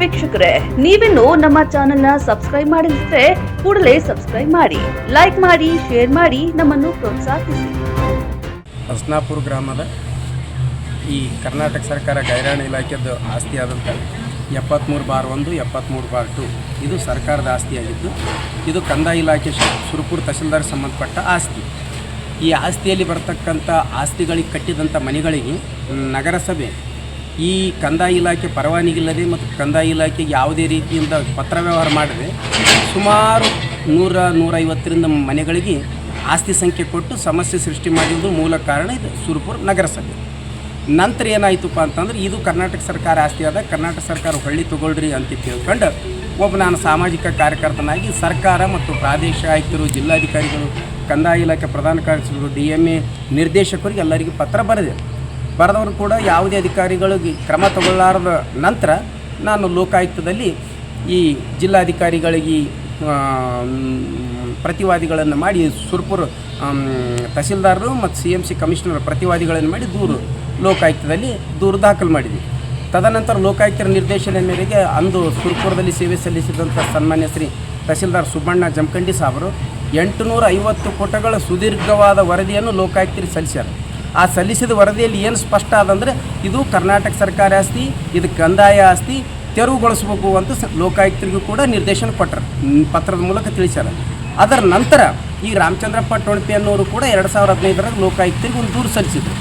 ವೀಕ್ಷಕರೇ, ನೀವಿನ್ನು ನಮ್ಮ ಚಾನೆಲ್ನ ಸಬ್ಸ್ಕ್ರೈಬ್ ಮಾಡಿದ್ರೆ ಕೂಡಲೇ ಸಬ್ಸ್ಕ್ರೈಬ್ ಮಾಡಿ, ಲೈಕ್ ಮಾಡಿ, ಶೇರ್ ಮಾಡಿ, ನಮ್ಮನ್ನು ಪ್ರೋತ್ಸಾಹಿಸಿ. ಹಸ್ನಾಪುರ ಗ್ರಾಮದ ಈ ಕರ್ನಾಟಕ ಸರ್ಕಾರ ಗೈರಾಣಿ ಇಲಾಖೆದ್ದು ಆಸ್ತಿಯಾದಂಥ 73/1, 73/2 ಇದು ಸರ್ಕಾರದ ಆಸ್ತಿಯಾಗಿದ್ದು, ಇದು ಕಂದಾಯ ಇಲಾಖೆ ಸುರಪುರ ತಹಸೀಲ್ದಾರ್ ಸಂಬಂಧಪಟ್ಟ ಆಸ್ತಿ. ಈ ಆಸ್ತಿಯಲ್ಲಿ ಬರ್ತಕ್ಕಂಥ ಆಸ್ತಿಗಳಿಗೆ ಕಟ್ಟಿದಂಥ ಮನೆಗಳಿಗೆ ನಗರಸಭೆ ಈ ಕಂದಾಯ ಇಲಾಖೆ ಪರವಾನಗಿಲ್ಲದೆ ಮತ್ತು ಕಂದಾಯ ಇಲಾಖೆಗೆ ಯಾವುದೇ ರೀತಿಯಿಂದ ಪತ್ರ ವ್ಯವಹಾರ ಮಾಡದೆ ಸುಮಾರು 100-150 ಮನೆಗಳಿಗೆ ಆಸ್ತಿ ಸಂಖ್ಯೆ ಕೊಟ್ಟು ಸಮಸ್ಯೆ ಸೃಷ್ಟಿ ಮಾಡಿದ್ದು ಮೂಲ ಕಾರಣ ಇದು ಸುರಪುರ ನಗರಸಭೆ. ನಂತರ ಏನಾಯಿತಪ್ಪ ಅಂತಂದ್ರೆ ಇದು ಕರ್ನಾಟಕ ಸರ್ಕಾರ ಆಸ್ತಿ ಆದ ಕರ್ನಾಟಕ ಸರ್ಕಾರ ಹೊಳ್ಳಿ ತಗೊಳ್ರಿ ಅಂತ ತಿಳ್ಕೊಂಡು ನಾನು ಸಾಮಾಜಿಕ ಕಾರ್ಯಕರ್ತನಾಗಿ ಸರ್ಕಾರ ಮತ್ತು ಪ್ರಾದೇಶಿಕ ಆಯುಕ್ತರು, ಜಿಲ್ಲಾಧಿಕಾರಿಗಳು, ಕಂದಾಯ ಇಲಾಖೆ ಪ್ರಧಾನ ಕಾರ್ಯದರ್ಶಿಗಳು, DMA ನಿರ್ದೇಶಕರಿಗೆ ಎಲ್ಲರಿಗೂ ಪತ್ರ ಬರೆದವರು ಕೂಡ ಯಾವುದೇ ಅಧಿಕಾರಿಗಳಿಗೆ ಕ್ರಮ ತಗೊಳ್ಳಾರದ ನಂತರ ನಾನು ಲೋಕಾಯುಕ್ತದಲ್ಲಿ ಈ ಜಿಲ್ಲಾಧಿಕಾರಿಗಳಿಗೆ ಪ್ರತಿವಾದಿಗಳನ್ನು ಮಾಡಿ ಸುರಪುರ ತಹಸೀಲ್ದಾರರು ಮತ್ತು CMC ಕಮಿಷನರ್ ಪ್ರತಿವಾದಿಗಳನ್ನು ಮಾಡಿ ಲೋಕಾಯುಕ್ತದಲ್ಲಿ ದೂರು ದಾಖಲು ಮಾಡಿದ್ವಿ. ತದನಂತರ ಲೋಕಾಯುಕ್ತರ ನಿರ್ದೇಶನ ಮೇರೆಗೆ ಅಂದು ಸುರಪುರದಲ್ಲಿ ಸೇವೆ ಸಲ್ಲಿಸಿದಂಥ ಸನ್ಮಾನ್ಯ ಶ್ರೀ ತಹಸೀಲ್ದಾರ್ ಸುಬ್ಬಣ್ಣ ಜಮಖಂಡಿ ಸಾಬರು 850 ಪುಟಗಳ ಸುದೀರ್ಘವಾದ ವರದಿಯನ್ನು ಲೋಕಾಯುಕ್ತರಿಗೆ ಸಲ್ಲಿಸ್ಯಾರ. ಆ ಸಲ್ಲಿಸಿದ ವರದಿಯಲ್ಲಿ ಏನು ಸ್ಪಷ್ಟ ಆದಂದರೆ ಇದು ಕರ್ನಾಟಕ ಸರ್ಕಾರ ಆಸ್ತಿ, ಇದು ಕಂದಾಯ ಆಸ್ತಿ, ತೆರವುಗೊಳಿಸಬೇಕು ಅಂತ ಲೋಕಾಯುಕ್ತರಿಗೂ ಕೂಡ ನಿರ್ದೇಶನ ಕೊಟ್ಟರು, ಪತ್ರದ ಮೂಲಕ ತಿಳಿಸ್ಯಾರ. ಅದರ ನಂತರ ಈ ರಾಮಚಂದ್ರಪ್ಪ ಟೊಣಪಿ ಅನ್ನೋರು ಕೂಡ 2015ರ ಲೋಕಾಯುಕ್ತರಿಗೆ ಒಂದು ದೂರು ಸಲ್ಲಿಸಿದರು.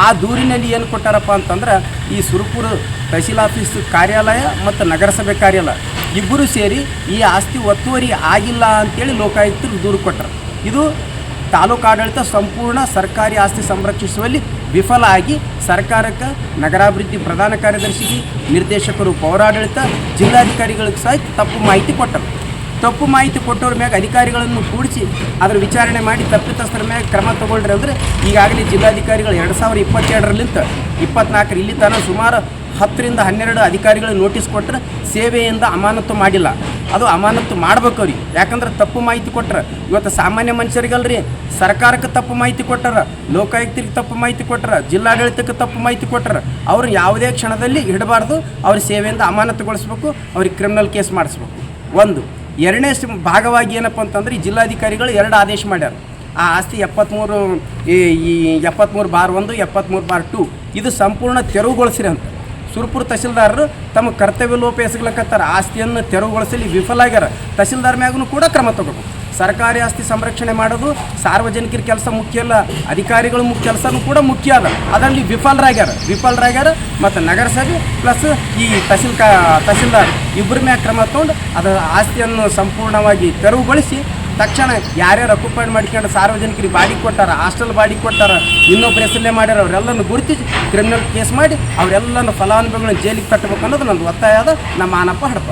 ಆ ದೂರಿನಲ್ಲಿ ಏನು ಕೊಟ್ಟಾರಪ್ಪ ಅಂತಂದ್ರೆ ಈ ಸುರಪುರ ತಹಸೀಲ್ ಆಫೀಸ್ ಕಾರ್ಯಾಲಯ ಮತ್ತು ನಗರಸಭೆ ಕಾರ್ಯಾಲಯ ಇಬ್ಬರು ಸೇರಿ ಈ ಆಸ್ತಿ ಒತ್ತುವರಿ ಆಗಿಲ್ಲ ಅಂತೇಳಿ ಲೋಕಾಯುಕ್ತರಿಗೆ ದೂರು ಕೊಟ್ಟರು. ಇದು ತಾಲೂಕು ಆಡಳಿತ ಸಂಪೂರ್ಣ ಸರ್ಕಾರಿ ಆಸ್ತಿ ಸಂರಕ್ಷಿಸುವಲ್ಲಿ ವಿಫಲ ಆಗಿ ಸರ್ಕಾರಕ್ಕೆ, ನಗರಾಭಿವೃದ್ಧಿ ಪ್ರಧಾನ ಕಾರ್ಯದರ್ಶಿಗೆ, ನಿರ್ದೇಶಕರು, ಪೌರಾಡಳಿತ, ಜಿಲ್ಲಾಧಿಕಾರಿಗಳಿಗೆ ಸಹ ತಪ್ಪು ಮಾಹಿತಿ ಕೊಟ್ಟರು. ತಪ್ಪು ಮಾಹಿತಿ ಕೊಟ್ಟವ್ರ ಮ್ಯಾಗ ಅಧಿಕಾರಿಗಳನ್ನು ಕೂಡಿಸಿ ಅದರ ವಿಚಾರಣೆ ಮಾಡಿ ತಪ್ಪಿತಸ್ಥರ ಮ್ಯಾಗ ಕ್ರಮ ತಗೊಳ್ರಿ ಅಂದರೆ ಈಗಾಗಲೇ ಜಿಲ್ಲಾಧಿಕಾರಿಗಳು 2022ರಿಂದ 24 ಇಲ್ಲಿ ತನಕ ಸುಮಾರು 10ರಿಂದ 12 ಅಧಿಕಾರಿಗಳಿಗೆ ನೋಟಿಸ್ ಕೊಟ್ಟರೆ ಸೇವೆಯಿಂದ ಅಮಾನತು ಮಾಡಿಲ್ಲ. ಅದು ಅಮಾನತು ಮಾಡ್ಬೇಕು ಅವ್ರಿಗೆ, ಯಾಕಂದ್ರೆ ತಪ್ಪು ಮಾಹಿತಿ ಕೊಟ್ಟರೆ ಇವತ್ತು ಸಾಮಾನ್ಯ ಮನುಷ್ಯರಿಗಲ್ರಿ, ಸರ್ಕಾರಕ್ಕೆ ತಪ್ಪು ಮಾಹಿತಿ ಕೊಟ್ಟರೆ, ಲೋಕಾಯುಕ್ತರಿಗೆ ತಪ್ಪು ಮಾಹಿತಿ ಕೊಟ್ಟರೆ, ಜಿಲ್ಲಾಡಳಿತಕ್ಕೆ ತಪ್ಪು ಮಾಹಿತಿ ಕೊಟ್ಟರೆ ಅವ್ರು ಯಾವುದೇ ಕ್ಷಣದಲ್ಲಿ ಇಡಬಾರ್ದು, ಅವ್ರ ಸೇವೆಯಿಂದ ಅಮಾನತುಗೊಳಿಸ್ಬೇಕು, ಅವ್ರಿಗೆ ಕ್ರಿಮಿನಲ್ ಕೇಸ್ ಮಾಡಿಸ್ಬೇಕು. ಒಂದು ಎರಡನೇ ಭಾಗವಾಗಿ ಏನಪ್ಪ ಅಂತಂದ್ರೆ ಈ ಜಿಲ್ಲಾಧಿಕಾರಿಗಳು 2 ಆದೇಶ ಮಾಡ್ಯಾರ. ಆ ಆಸ್ತಿ 73/1, 73/2 ಇದು ಸಂಪೂರ್ಣ ತೆರವುಗೊಳಿಸಿರಿ ಅಂತ ಸುರಪುರ ತಹಸೀಲ್ದಾರರು ತಮ್ಮ ಕರ್ತವ್ಯ ಲೋಪ ಎಸಗ್ಲಕತ್ತಾರ. ಆಸ್ತಿಯನ್ನು ತೆರವುಗೊಳಿಸಲಿ ವಿಫಲ ಆಗ್ಯಾರ. ತಹಸೀಲ್ದಾರ್ ಮ್ಯಾಗೂ ಕೂಡ ಕ್ರಮ ತಗೋಬೇಕು. ಸರ್ಕಾರಿ ಆಸ್ತಿ ಸಂರಕ್ಷಣೆ ಮಾಡೋದು ಸಾರ್ವಜನಿಕರ ಕೆಲಸ ಮುಖ್ಯ ಅಲ್ಲ, ಅಧಿಕಾರಿಗಳ ಕೆಲಸನೂ ಕೂಡ ಮುಖ್ಯ ಅದ. ಅದರಲ್ಲಿ ವಿಫಲರಾಗ್ಯಾರ ಮತ್ತು ನಗರಸಭೆ ಪ್ಲಸ್ ಈ ತಹಸೀಲ್ದಾರ್ ಇಬ್ಬರ ಮ್ಯಾಗ ಕ್ರಮ ತಗೊಂಡು ಅದರ ಆಸ್ತಿಯನ್ನು ಸಂಪೂರ್ಣವಾಗಿ ತೆರವುಗೊಳಿಸಿ ತಕ್ಷಣ ಯಾರ್ಯಾರು ಅಕ್ಯುಪೈಡ್ ಮಾಡ್ಕೊಂಡು ಸಾರ್ವಜನಿಕರಿಗೆ ಬಾಡಿಗೆ ಕೊಟ್ಟಾರ, ಹಾಸ್ಟೆಲ್ ಬಾಡಿಗೆ ಕೊಟ್ಟಾರ, ಇನ್ನೊಬ್ಬರು ಹೆಸರಲ್ಲೇ ಮಾಡ್ಯಾರ, ಅವರೆಲ್ಲನೂ ಗುರುತಿಸಿ ಕ್ರಿಮಿನಲ್ ಕೇಸ್ ಮಾಡಿ ಅವರೆಲ್ಲನೂ ಫಲಾನುಭವಿಗಳನ್ನ ಜೈಲಿಗೆ ಕಟ್ಟಬೇಕು ಅನ್ನೋದು ನಂದು ಒತ್ತಾಯ ಆದ. ನಮ್ಮ ಮಾನಪ್ಪ ಹಡಪ.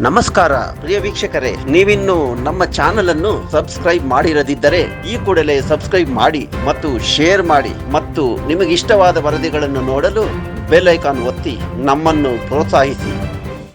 ನಮಸ್ಕಾರ ಪ್ರಿಯ ವೀಕ್ಷಕರೇ, ನೀವಿನ್ನು ನಮ್ಮ ಚಾನೆಲ್ ಅನ್ನು ಸಬ್ಸ್ಕ್ರೈಬ್ ಮಾಡಿರದಿದ್ದರೆ ಈ ಕೂಡಲೇ ಸಬ್ಸ್ಕ್ರೈಬ್ ಮಾಡಿ ಮತ್ತು ಶೇರ್ ಮಾಡಿ ಮತ್ತು ನಿಮಗಿಷ್ಟವಾದ ವರದಿಗಳನ್ನು ನೋಡಲು ಬೆಲ್ ಐಕಾನ್ ಒತ್ತಿ ನಮ್ಮನ್ನು ಪ್ರೋತ್ಸಾಹಿಸಿ.